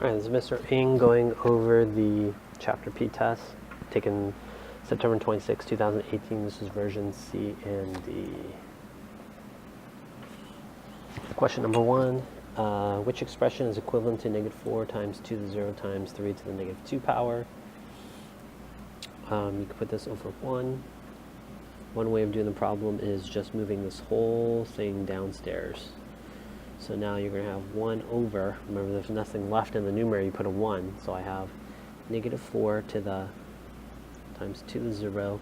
Hi, this is Mr. Ng going over the Chapter P test taken September 26, 2018. This is version C and D. Question number 1. Which expression is equivalent to -4 times 2 to the 0 times 3 to the -2 power? You can put this over 1. One way of doing the problem is just moving this whole thing downstairs. So now you're going to have 1 over, remember there's nothing left in the numerator, you put a 1, so I have -4 to the times 2 to the 0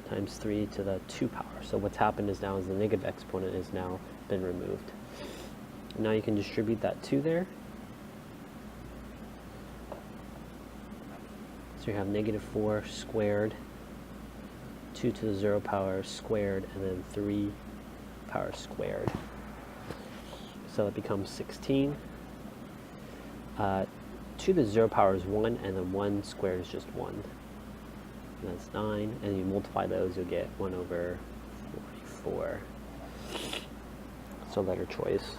times 3 to the 2 power. So what's happened is now is the negative exponent has now been removed. Now you can distribute that 2 there. So you have -4 squared, 2 to the 0 power squared, and then 3 power squared. So it becomes 16. 2 to the 0 power is 1, and then 1 squared is just 1. And that's 9, and you multiply those, you'll get 1 over 44. So letter choice,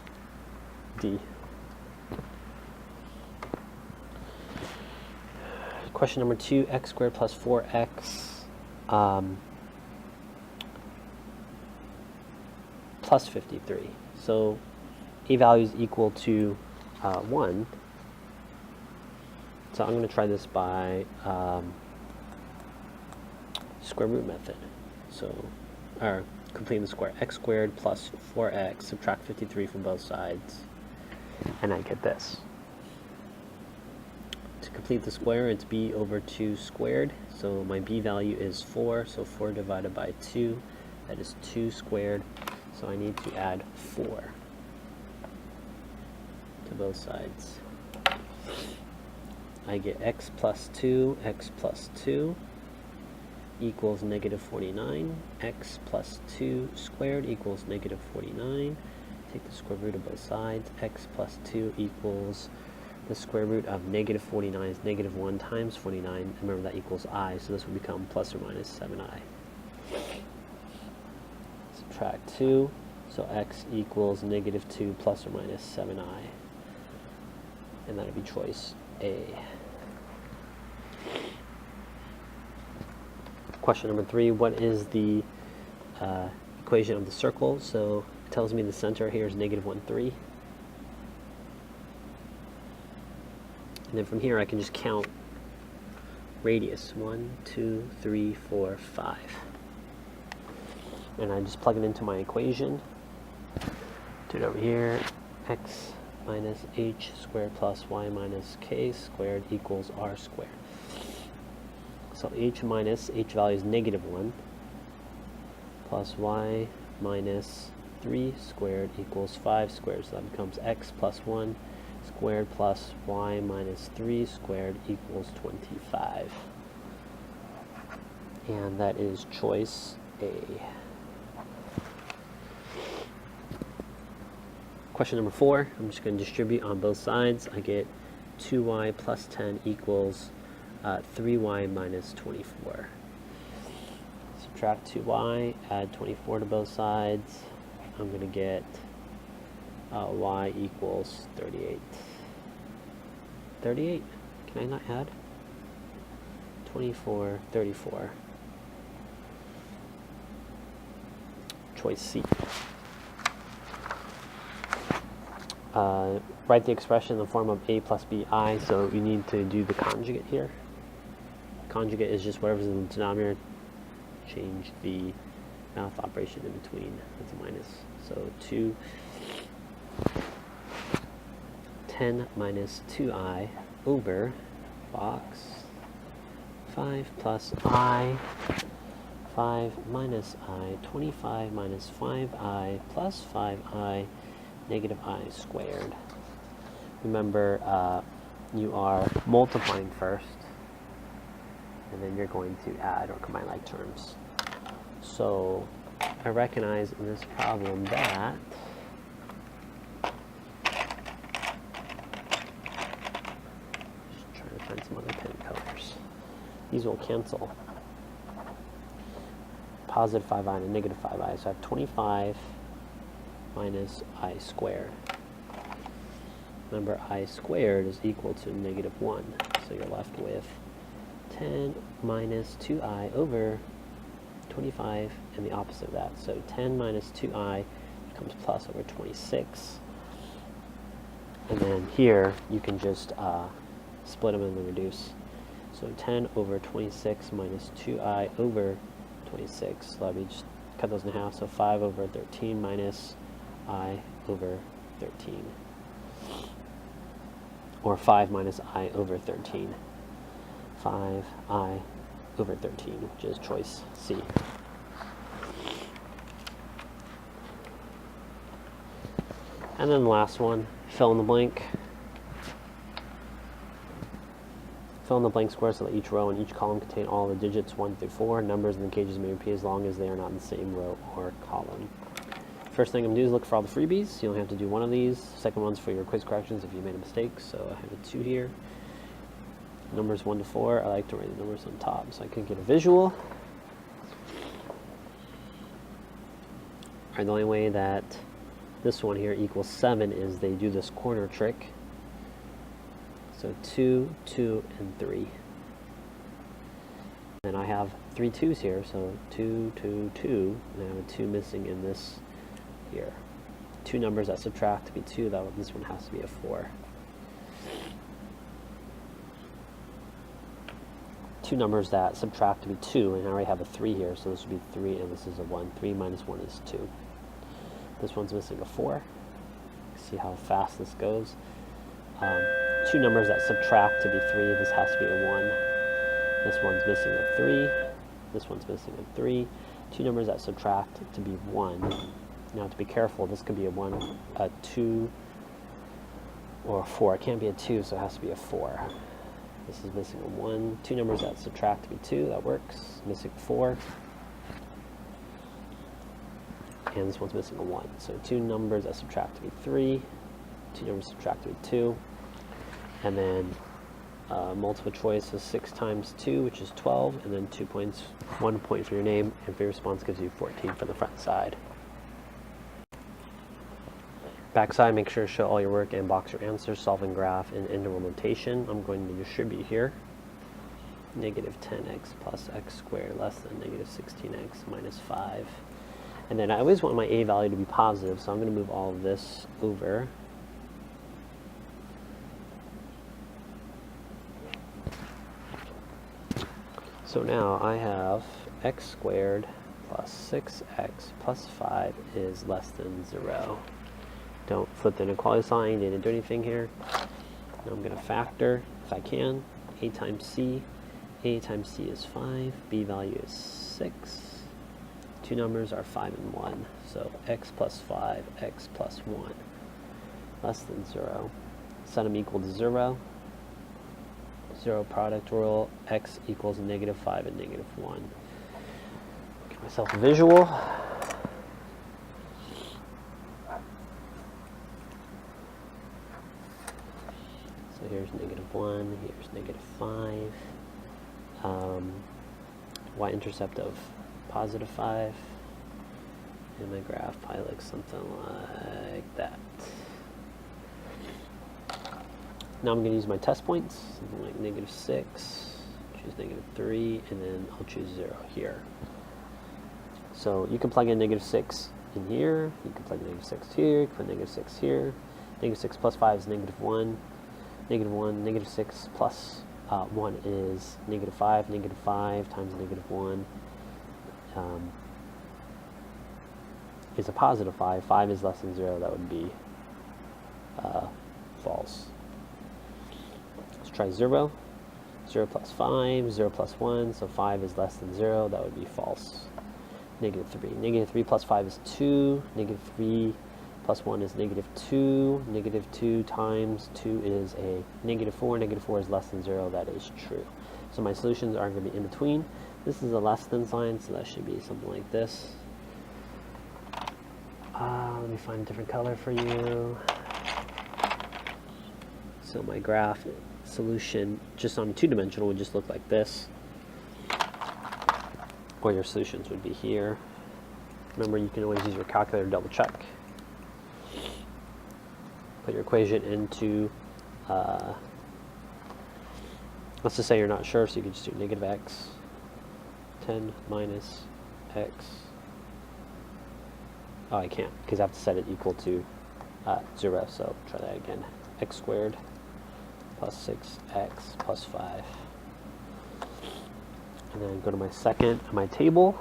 D. Question number 2, x squared plus 4x plus 53. So a value is equal to 1. So I'm going to try this by square root method. So, or completing the square, x squared plus 4x, subtract 53 from both sides, and I get this. To complete the square, it's b over 2 squared. So my b value is 4, so 4 divided by 2, that is 2 squared. So I need to add 4 to both sides. I get x plus 2 equals -49. X plus 2 squared equals -49. Take the square root of both sides. X plus 2 equals the square root of -49 is -1 times 49. Remember that equals I, so this will become plus or minus 7i. Subtract 2, so x equals -2 plus or minus 7i. And that would be choice A. Question number 3, what is the equation of the circle? So it tells me the center here is -1, 3. And then from here I can just count radius, 1, 2, 3, 4, 5. And I just plug it into my equation. Do it over here, x minus h squared plus y minus k squared equals r squared. So h minus, h value is -1, plus y minus 3 squared equals 5 squared. So that becomes x plus 1 squared plus y minus 3 squared equals 25. And that is choice A. Question number 4, I'm just going to distribute on both sides. I get 2y plus 10 equals 3y minus 24. Subtract 2y, add 24 to both sides. I'm going to get y equals 38. 38? Can I not add? 24, 34. Choice C. Write the expression in the form of a plus bi, so you need to do the conjugate here. Conjugate is just whatever's in the denominator, change the math operation in between. That's a minus. So 10 minus 2i over box 5 plus I, 5 minus I, 25 minus 5i plus 5i, -i squared. Remember, you are multiplying first, and then you're going to add or combine like terms. So I recognize in this problem that just trying to find some other pen colors. These will cancel. Positive 5i and negative 5i. So I have 25 minus I squared. remember I squared is equal to negative 1. So you're left with 10 minus 2i over 25, and the opposite of that. So 10 minus 2i becomes plus over 26. And then here, you can just split them and then reduce. So 10 over 26 minus 2i over 26. So let me just cut those in half. So 5 over 13 minus I over 13. Or 5 minus I over 13. 5i over 13, which is choice C. And then the last one, fill in the blank. Fill in the blank squares so that each row and each column contain all the digits 1 through 4. Numbers in the cages may repeat as long as they are not in the same row or column. First thing I'm going to do is look for all the freebies. You only have to do one of these. Second one's for your quiz corrections if you made a mistake. So I have a 2 here. Numbers 1 to 4. I like to write the numbers on top so I can get a visual. Alright, the only way that this one here equals 7 is they do this corner trick. So 2, 2, and 3. And I have 3 2's here, so 2, 2, 2, and I have a 2 missing in this here. 2 numbers that subtract to be 2, this one has to be a 4. 2 numbers that subtract to be 2, and I already have a 3 here, so this would be 3, and this is a 1. 3 minus 1 is 2. This one's missing a 4. See how fast this goes. 2 numbers that subtract to be 3, this has to be a 1. This one's missing a 3. This one's missing a 3. 2 numbers that subtract to be 1. Now to be careful, this could be a 1, a 2, or a 4. It can't be a 2, so it has to be a 4. This is missing a 1. 2 numbers that subtract to be 2, that works. Missing 4. And this one's missing a 1. So 2 numbers that subtract to be 3. 2 numbers subtract to be 2. And then multiple choice is 6 times 2, which is 12. And then 2 points, 1 point for your name. And for your response gives you 14 for the front side. Back side, make sure to show all your work and box your answers, solving graph in integral notation. I'm going to distribute here. Negative 10x plus x squared less than negative 16x minus 5. And then I always want my a value to be positive, so I'm going to move all of this over. So now I have x squared plus 6x plus 5 is less than 0. Don't flip the inequality sign, didn't do anything here. Now I'm going to factor, if I can, a times c. A times c is 5, b value is 6. 2 numbers are 5 and 1, so x plus 5, x plus 1, less than 0. Set them equal to 0. 0 product rule, x equals negative 5 and negative 1. Give myself a visual. So here's negative 1, here's negative 5. Y-intercept of positive 5. And my graph probably looks something like that. Now I'm going to use my test points, something like negative 6, choose negative 3, and then I'll choose 0 here. So you can plug in negative 6 in here, you can plug in negative 6 here, you can put negative 6 here. Negative 6 plus 5 is negative 1. Negative 1, negative 6 plus 1 is negative 5. Negative 5 times negative 1 is a positive 5. 5 is less than 0, that would be false. Let's try 0. 0 plus 5, 0 plus 1, so 5 is less than 0, that would be false. Negative 3. Negative 3 plus 5 is 2. Negative 3 plus 1 is negative 2. Negative 2 times 2 is a negative 4. Negative 4 is less than 0. That is true. So my solutions are going to be in between. This is a less than sign, so that should be something like this. Let me find a different color for you. So my graph solution just on 2-dimensional would just look like this. Or your solutions would be here. Remember, you can always use your calculator to double check. put your equation into, let's just say you're not sure, so you can just do negative x, 10 minus x. Oh, I can't, because I have to set it equal to 0, so try that again. X squared plus 6x plus 5. And then go to my table,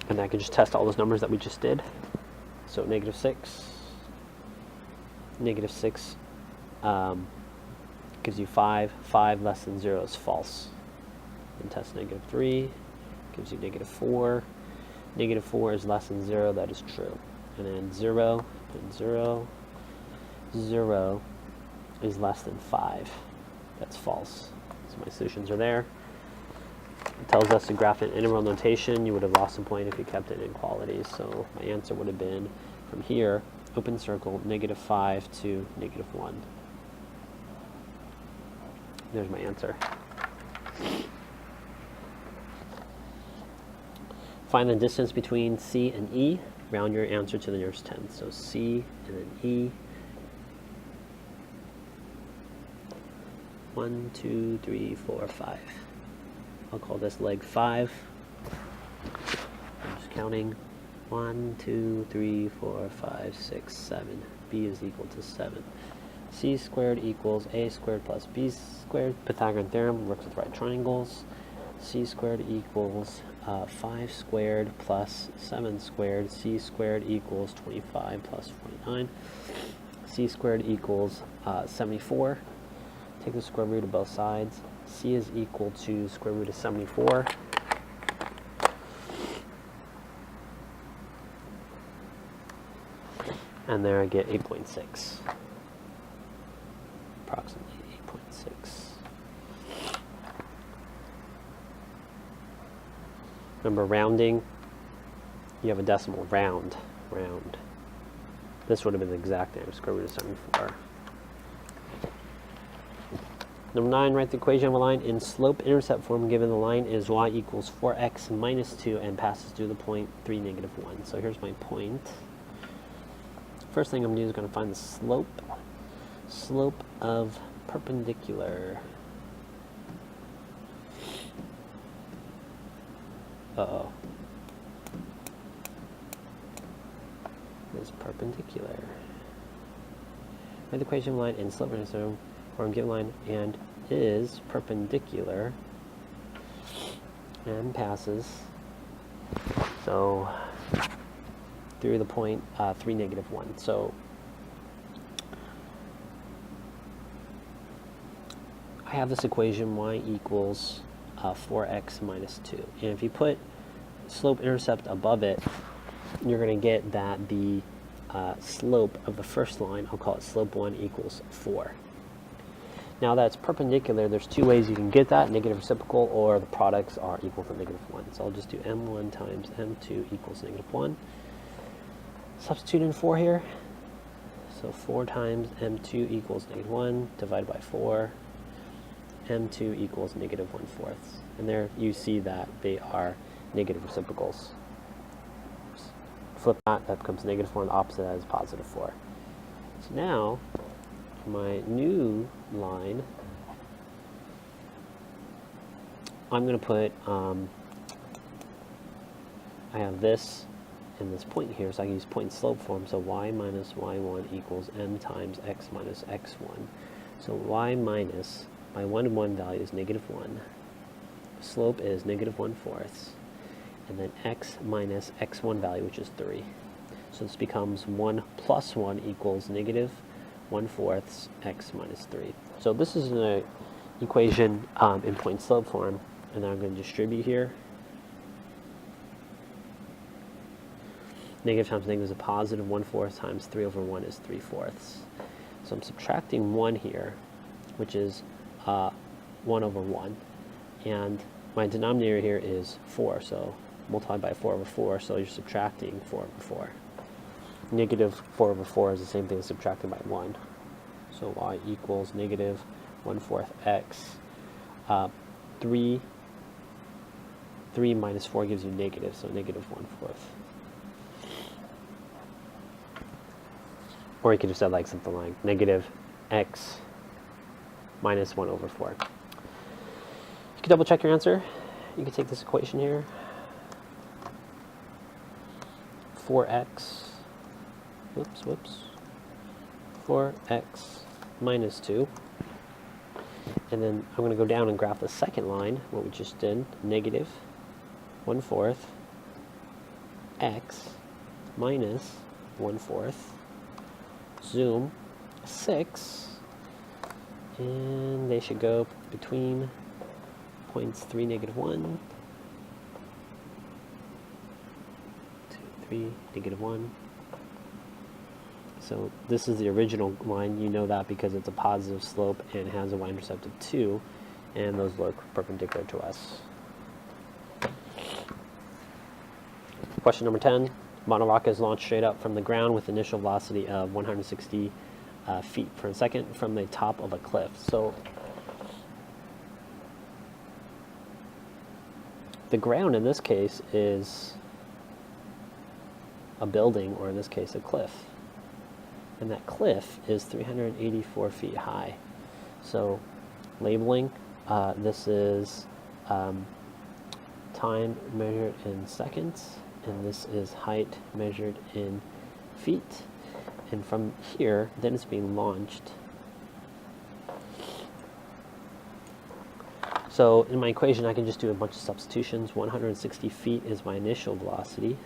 and I can just test all those numbers that we just did. So negative 6 gives you 5. 5 less than 0 is false. And test negative 3 gives you negative 4. Negative 4 is less than 0, that is true. And then 0, and 0 is less than 5. That's false. So my solutions are there. It tells us to graph in interval notation. You would have lost a point if you kept it in inequalities. So my answer would have been from here, open circle, negative 5 to negative 1. There's my answer. Find the distance between C and E. Round your answer to the nearest tenth. So C and then E. 1, 2, 3, 4, 5. I'll call this leg 5. I'm just counting. 1, 2, 3, 4, 5, 6, 7. B is equal to 7. C squared equals A squared plus B squared. Pythagorean theorem works with right triangles. C squared equals 5 squared plus 7 squared. C squared equals 25 plus 49. C squared equals 74. Take the square root of both sides. C is equal to square root of 74. And there I get 8.6. Approximately 8.6. Remember, rounding, you have a decimal, round. This would have been the exact answer, square root of 74. Number 9, write the equation of a line in slope-intercept form given the line is y equals 4x minus 2 and passes through the point 3, negative 1. So here's my point. First thing I'm going to do is going to find the slope of perpendicular. Uh-oh. Is perpendicular. Write the equation of a line in slope-intercept form given line and is perpendicular and passes through the point 3, negative 1. So I have this equation y equals 4x minus 2. And if you put slope-intercept above it, you're going to get that the slope of the first line, I'll call it slope 1, equals 4. Now that's perpendicular, there's two ways you can get that, negative reciprocal or the products are equal to negative 1. So I'll just do m1 times m2 equals negative 1. Substitute in 4 here. So 4 times m2 equals negative 1 divided by 4. m2 equals negative 1/4. And there you see that they are negative reciprocals. Flip that becomes negative 4, and the opposite of that is positive 4. So now, my new line, I'm going to put, I have this and this point here, so I can use point and slope form. So y minus y1 equals m times x minus x1. So y minus, my 1 and 1 value is negative 1. Slope is negative 1/4. And then x minus x1 value, which is 3. So this becomes 1 plus 1 equals negative 1/4 x minus 3. So this is an equation in point slope form, and then I'm going to distribute here. Negative times negative is a positive. 1/4 times 3 over 1 is 3/4. So I'm subtracting 1 here, which is 1 over 1. And my denominator here is 4, so multiply by 4 over 4, so you're subtracting 4 over 4. Negative 4 over 4 is the same thing as subtracting by 1. So y equals negative 1/4 x. 3 minus 4 gives you negative, so negative 1/4. Or you could have said like something like negative x minus 1 over 4. You can double check your answer. You can take this equation here. 4x, whoops, 4x minus 2. And then I'm going to go down and graph the second line, what we just did, negative 1/4 x minus 1/4, zoom 6, and they should go between points 3, -1, 2, 3, -1. So this is the original line. You know that because it's a positive slope and has a y-intercept of 2, and those look perpendicular to us. Question number 10. Monorocket is launched straight up from the ground with initial velocity of 160 feet per second from the top of a cliff. So the ground in this case is a building, or in this case a cliff. And that cliff is 384 feet high. So labeling, this is time measured in seconds, and this is height measured in feet. And from here, then it's being launched. So in my equation, I can just do a bunch of substitutions. 160 feet is my initial velocity.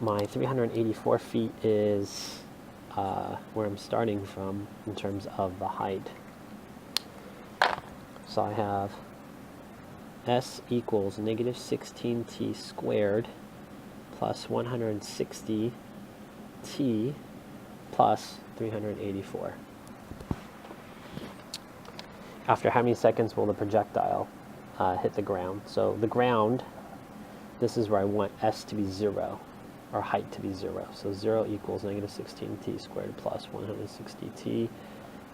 My 384 feet is where I'm starting from in terms of the height. So I have S equals negative 16t squared plus 160t plus 384. After how many seconds will the projectile hit the ground? So the ground, this is where I want S to be 0. Or height to be 0. So 0 equals negative 16t squared plus 160t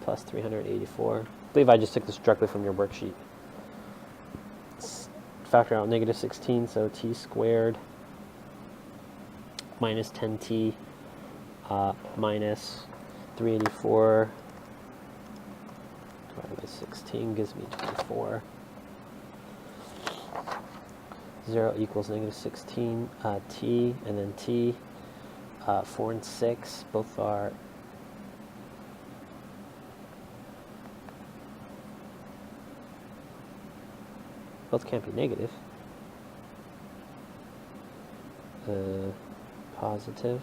plus 384. I believe I just took this directly from your worksheet. Let's factor out negative 16, so t squared minus 10t minus 384 divided by 16 gives me 24. 0 equals negative 16 t, and then t, 4 and 6, both are can't be negative. Positive.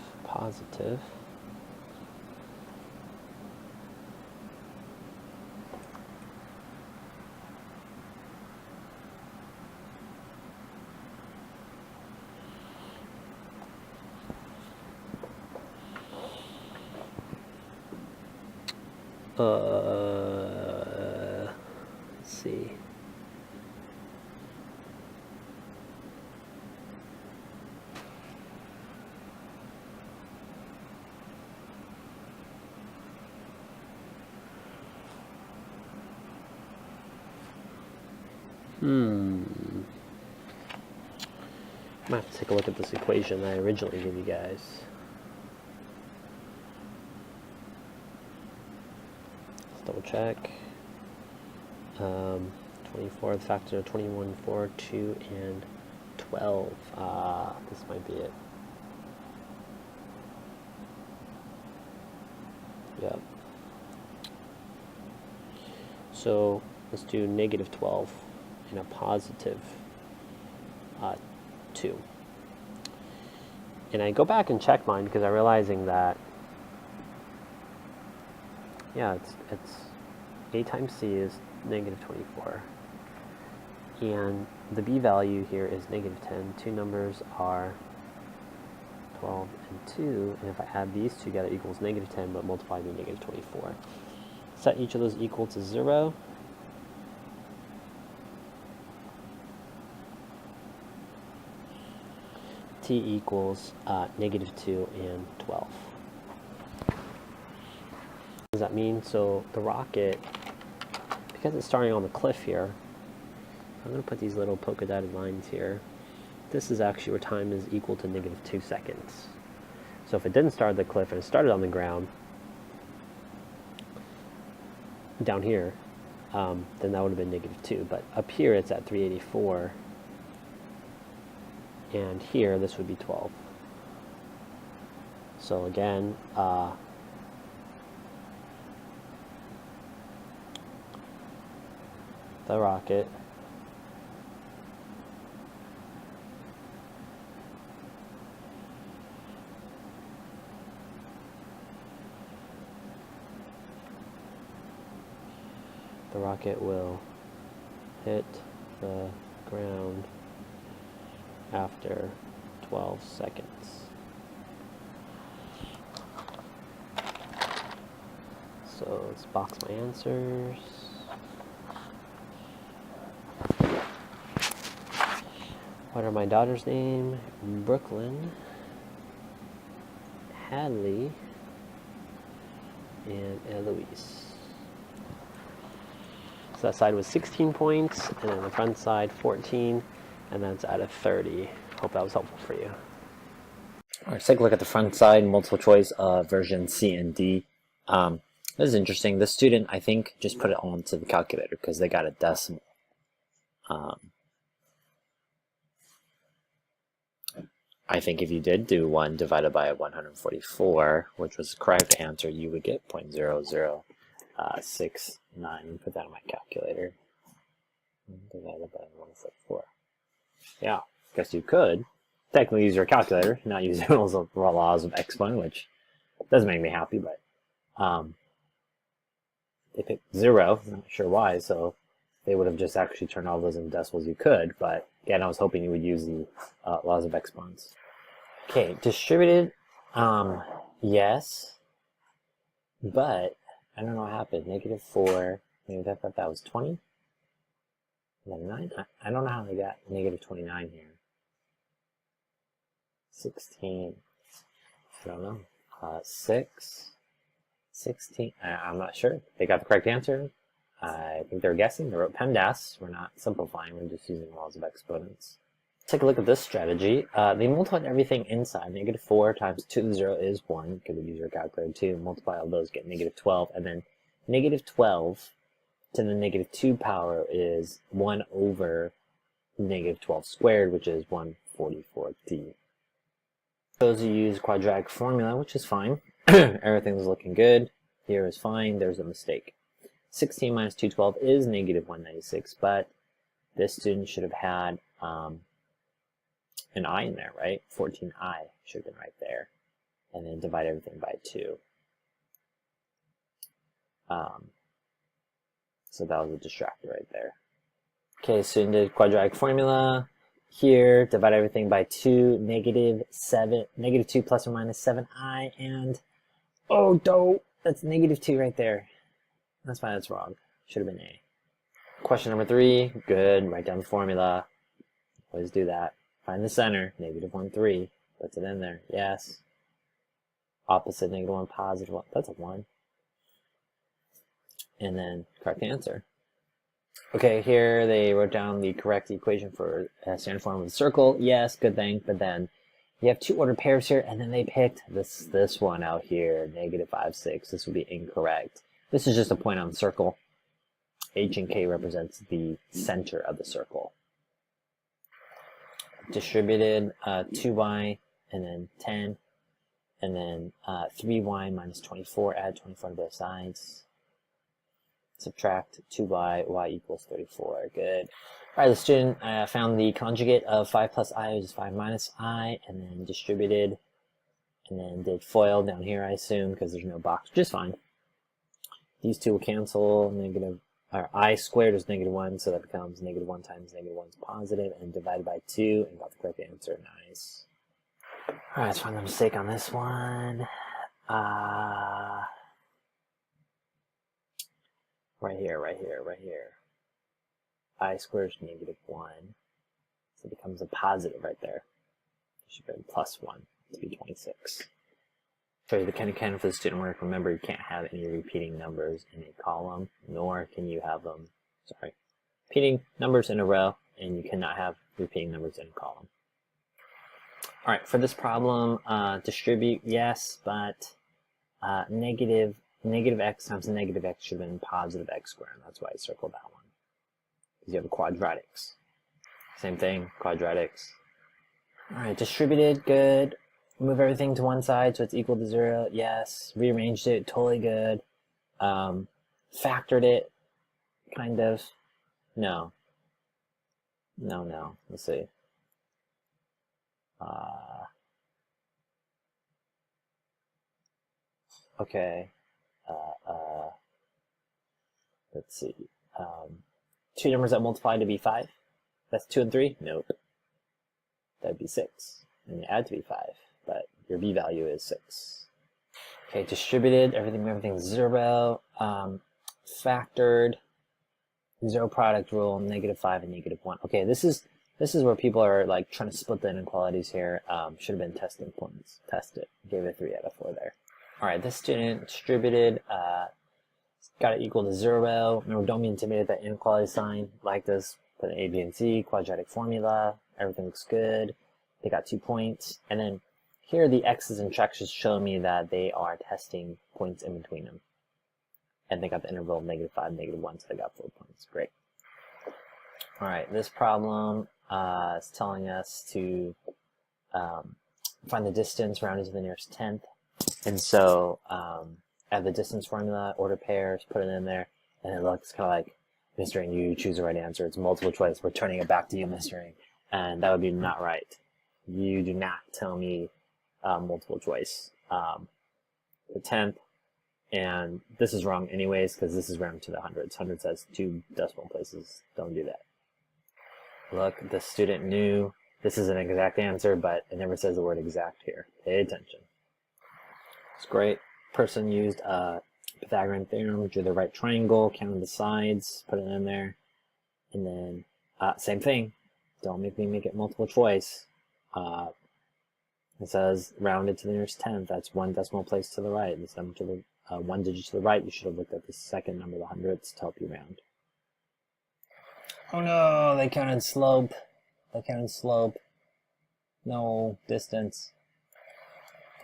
Let's see. I might have to take a look at this equation I originally gave you guys. Double check. 24, the factor of 21, 4, 2, and 12. This might be it. Yep. So let's do negative 12 and a positive 2. And I go back and check mine because I'm realizing that, yeah, it's A times C is negative 24. And the B value here is negative 10. Two numbers are 12 and 2. And if I add these two together, equals negative 10, but multiply by negative 24. Set each of those equal to 0. T equals negative 2 and 12. What does that mean? So the rocket, because it's starting on the cliff here, I'm going to put these little polka dotted lines here. this is actually where time is equal to -2 seconds. So if it didn't start at the cliff and it started on the ground, down here, then that would have been -2. But up here it's at 384, and here this would be 12. So again, the rocket will hit the ground after 12 seconds. So let's box my answers. What are my daughter's name? Brooklyn, Hadley, and Eloise. So that side was 16 points, and then the front side 14, and that's out of 30. Hope that was helpful for you. All right, let's take a look at the front side, multiple choice version C and D. This is interesting. The student, I think, just put it all into the calculator because they got a decimal. I think if you did do 1 divided by 144, which was the correct answer, you would get 0.0069. Put that on my calculator. 1 divided by 144. Yeah, guess you could technically use your calculator, not use the laws of exponent, which doesn't make me happy, but they picked 0. I'm not sure why, so they would have just actually turned all those into decimals. You could, but again, I was hoping you would use the laws of exponents. Okay, distributed, yes, but I don't know what happened. -4, maybe I thought that was 20, and then 9. I don't know how they got -29 here. 16, I don't know. 6, 16, I'm not sure. They got the correct answer. I think they're guessing. They wrote PEMDAS. We're not simplifying, we're just using laws of exponents. Take a look at this strategy. They multiplied everything inside. -4 times 2 to the 0 is 1. You could use your calculator too. Multiply all those, get -12. And then -12 to the -2 power is 1 over -12 squared, which is 144d. Those who use quadratic formula, which is fine. Everything's looking good. Here is fine. There's a mistake. 16 minus 212 is -196, but this student should have had an I in there, right? 14I should have been right there. And then divide everything by 2. So that was a distractor right there. Okay, student did quadratic formula. Here, divide everything by 2, -2 plus or minus 7I, and oh, dope, that's -2 right there. That's fine, that's wrong. Should have been A. Question number 3, good, write down the formula. Always do that. Find the center, -1, 3. Puts it in there, yes. Opposite, -1, +1, that's a 1. And then correct answer. Okay, here they wrote down the correct equation for standard form of the circle. Yes, good thing, but then you have 2 ordered pairs here, and then they picked this one out here, -5, 6. This would be incorrect. This is just a point on the circle. H and K represents the center of the circle. Distributed 2y, and then 10, and then 3y minus 24, add 24 to both sides. Subtract 2y, y equals 34, good. Alright, the student found the conjugate of 5 plus I, which is 5 minus I, and then distributed, and then did FOIL down here, I assume, because there's no box, which is fine. These two will cancel, I squared is -1, so that becomes -1 times -1 is positive, and divided by 2, and got the correct answer, nice. Alright, let's find the mistake on this one. Right here. I squared is -1, so it becomes a positive right there. It should have been +1 to be 26. For the kind of for the student work, remember you can't have any repeating numbers in a column, nor can you have repeating numbers in a row, and you cannot have repeating numbers in a column. All right, for this problem, distribute, yes, but negative x times negative x should have been positive x squared. That's why I circled that one. Because you have quadratics. Same thing, quadratics. All right, distributed, good. Move everything to one side so it's equal to 0, yes. Rearranged it, totally good. Factored it, kind of. No. No. Let's see. Okay. Let's see. Two numbers that multiply to be 5. That's 2 and 3? Nope. That'd be 6. And you add to be 5. But your b value is 6. Okay, distributed. Everything's 0. Factored. 0 product rule. -5 and -1. Okay, this is where people are like trying to split the inequalities here. Should have been testing points. Test it. Gave it 3 out of 4 there. All right, this student distributed. Got it equal to 0. Remember, don't be intimidated by that inequality sign. Like this, put an A, B, and C, quadratic formula. Everything looks good. They got 2 points. And then here the x's and checks show me that they are testing points in between them. And they got the interval of -5, -1, so they got 4 points. Great. All right, this problem is telling us to find the distance rounded to the nearest tenth. And so add the distance formula, order pairs, put it in there, and it looks kind of like, Mr. Ing, you choose the right answer. It's multiple choice. We're turning it back to you, Mr. Ing. And that would be not right. You do not tell me multiple choice. The 10th, and this is wrong anyways, because this is round to the hundreds. Hundreds has 2 decimal places. Don't do that. Look, the student knew this is an exact answer, but it never says the word exact here. Pay attention. It's great. Person used Pythagorean theorem, drew the right triangle, counted the sides, put it in there, and then same thing. Don't make me make it multiple choice. It says rounded to the nearest tenth. That's 1 decimal place to the right. This number to the 1 digit to the right. You should have looked at the second number, the hundredths, to help you round. Oh no, they counted slope. No, distance.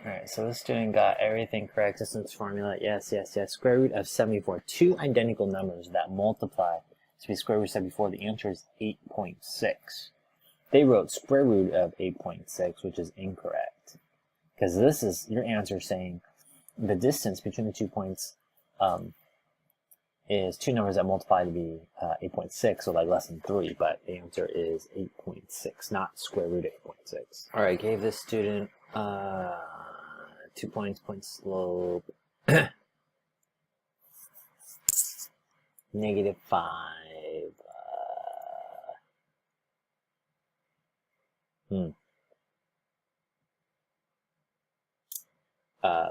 Alright, so this student got everything correct. Distance formula, yes. Square root of 74. 2 identical numbers that multiply to be square root of 74. The answer is 8.6. They wrote square root of 8.6, which is incorrect. Because this is your answer saying the distance between the 2 points is 2 numbers that multiply to be 8.6, so like less than 3, but the answer is 8.6, not square root of 8.6. Alright, gave this student 2 points, point slope, -5.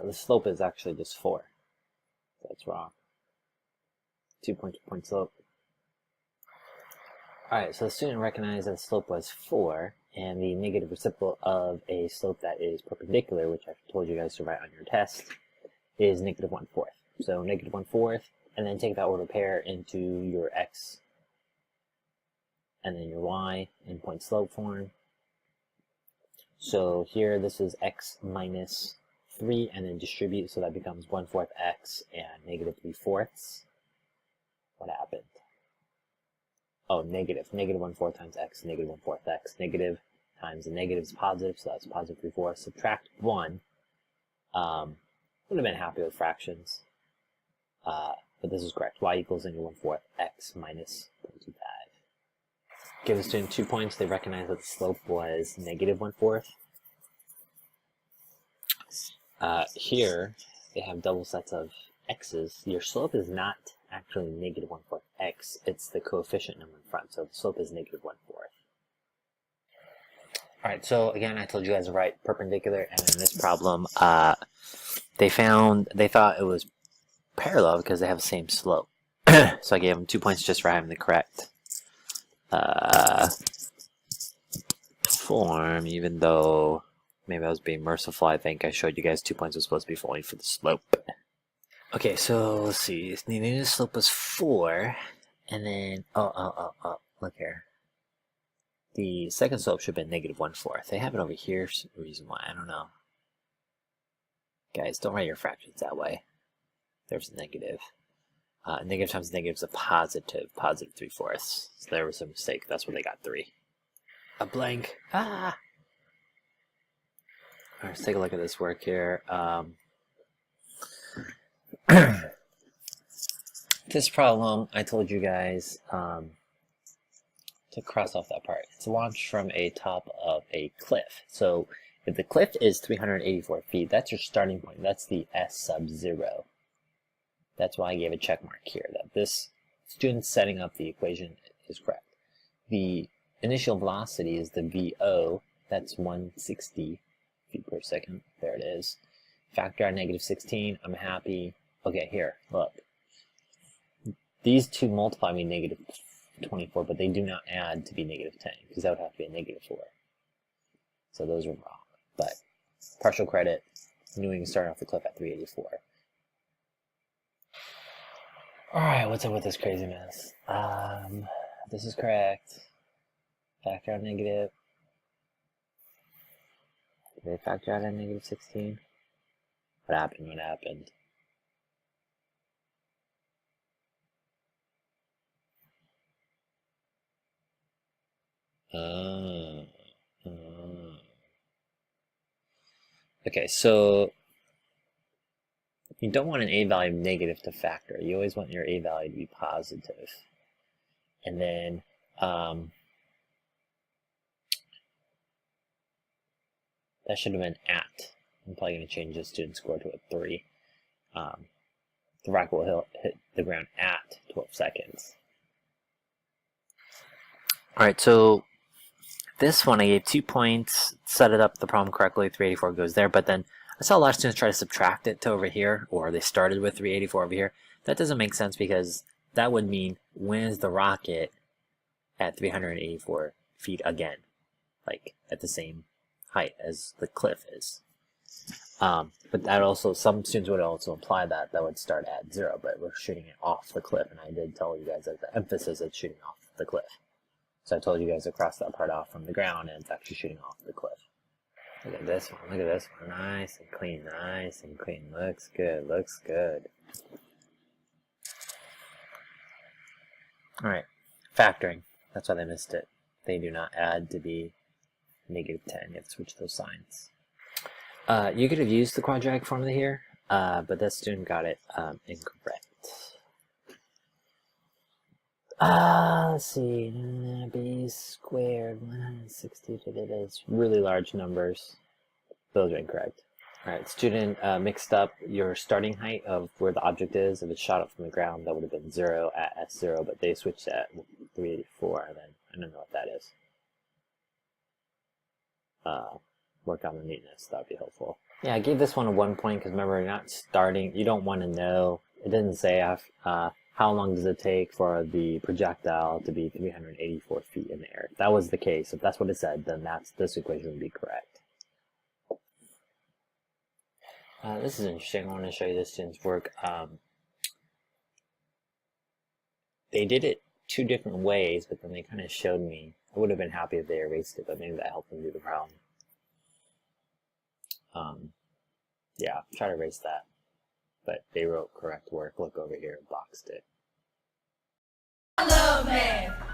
The slope is actually just 4. That's wrong. 2 points, point slope. Alright, so the student recognized that the slope was 4, and the negative reciprocal of a slope that is perpendicular, which I've told you guys to write on your test, is -1/4. So -1/4, and then take that order pair into your x and then your y in point slope form. So here this is x minus 3, and then distribute, so that becomes 1/4 x and -3/4. What happened? Oh, negative 1/4 times x, -1/4 x. Negative times the negative is positive, so that's +3/4. Subtract 1. Would have been happy with fractions. But this is correct. Y equals -1/4 x minus 0.25. Give the student 2 points. They recognize that the slope was -1/4. Here, they have double sets of x's. Your slope is not actually -1/4 x. It's the coefficient number in front, so the slope is -1/4. Alright, so again, I told you guys to write perpendicular, and in this problem, they thought it was parallel because they have the same slope. So I gave them 2 points just for having the correct form, even though maybe I was being merciful. I think I showed you guys 2 points was supposed to be only for the slope. Okay, so let's see. The new slope was 4, and then look here. The second slope should have been -1/4. They have it over here, reason why, I don't know. Guys, don't write your fractions that way. There's a negative. Negative times negative is a positive 3/4. So there was a mistake. That's where they got 3. A blank. Ah! All right, let's take a look at this work here. This problem, I told you guys to cross off that part. It's launched from a top of a cliff. So if the cliff is 384 feet, that's your starting point. That's the S sub 0. That's why I gave a check mark here, that this student setting up the equation is correct. The initial velocity is the VO, that's 160 feet per second. There it is. Factor out -16, I'm happy. Okay, here, look. These two multiply me -24, but they do not add to be -10, because that would have to be a -4. So those are wrong. But partial credit, knew we can start off the cliff at 384. Alright, what's up with this craziness? This is correct. Factor out negative. Did they factor out at -16? What happened? What happened? Okay, so you don't want an a value negative to factor. You always want your a value to be positive. And then that should have been at. I'm probably going to change the student score to a 3. The rocket will hit the ground at 12 seconds. Alright, so this one I gave 2 points, set it up the problem correctly, 384 goes there, but then I saw a lot of students try to subtract it to over here, or they started with 384 over here. That doesn't make sense because that would mean when is the rocket at 384 feet again? Like at the same height as the cliff is. But that also, some students would also imply that that would start at 0, but we're shooting it off the cliff, and I did tell you guys that the emphasis is shooting off the cliff. So I told you guys to cross that part off from the ground, and it's actually shooting off the cliff. Look at this one, look at this one, nice and clean, nice and clean, looks good, looks good. Alright, factoring, that's why they missed it. They do not add to be -10, you have to switch those signs. You could have used the quadratic formula here, but that student got it incorrect. Let's see, b squared 160, it's really large numbers. Those are incorrect. Alright, student mixed up your starting height of where the object is. If it's shot up from the ground, that would have been 0 at S0, but they switched at 384, and then I don't know what that is. Work on the neatness, that would be helpful. Yeah, I gave this one a 1 point because remember, you're not starting, you don't want to know, it didn't say how long does it take for the projectile to be 384 feet in the air. If that was the case, if that's what it said, then this equation would be correct. This is interesting. I want to show you this student's work. They did it 2 different ways, but then they kind of showed me. I would have been happy if they erased it, but maybe that helped them do the problem. Yeah, try to erase that. But they wrote correct work. Look over here, boxed it. I love math.